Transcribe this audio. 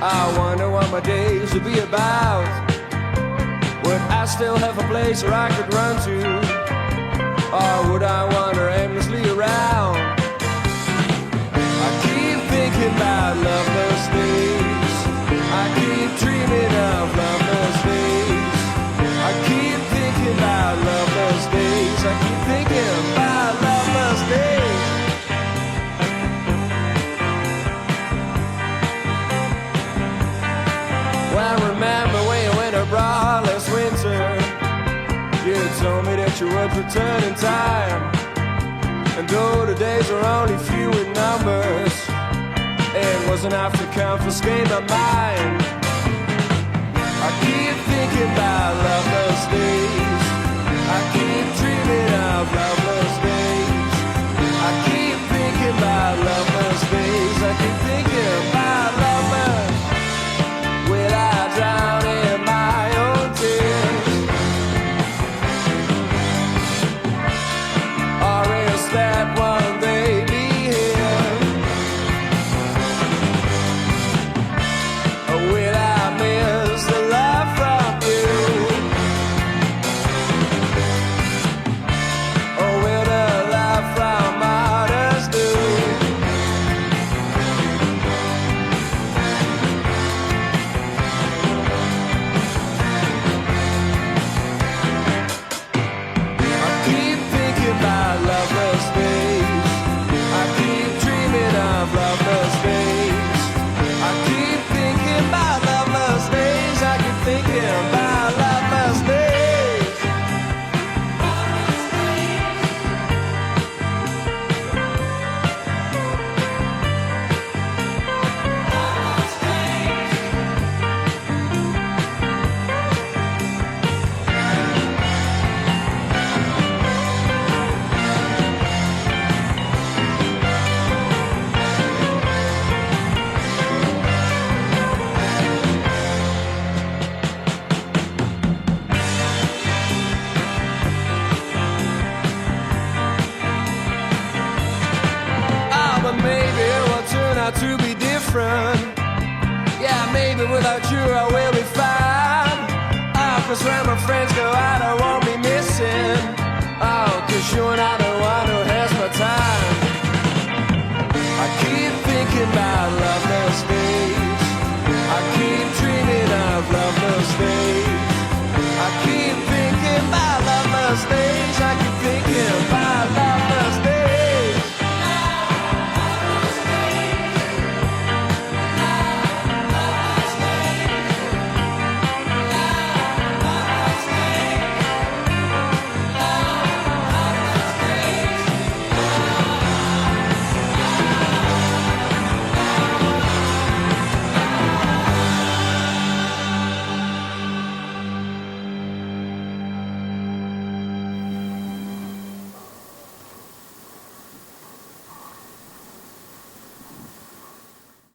I wonder what my days would be about. Would I still have a place where I could run to? Or would I wander aimlessly around? I keep thinking about loveless days. I keep dreaming of loveless days. I keep thinking about loveless days. I keep thinking about loveless days. Well, I remember when you went abroad last winter. You told me that you would return in time. And though the days are only few in numbers, it wasn't enough to confiscate my mind. I keep thinking about loveless days. I keep dreaming of loveless days. I keep thinking about loveless days. I keep thinking about lovers. Will I drown in my own tears? Or is that one day be here? Or will I miss the love from you? Or will the love from others do? I keep thinking about loveless days. I keep dreaming of loveless days. I keep thinking about loveless days. I keep thinking about loveless days. Oh, but maybe it will turn out to be different. Yeah, maybe without you I will be fine. Oh, 'cause when my friends go out I won't be missing. Oh, 'cause you're not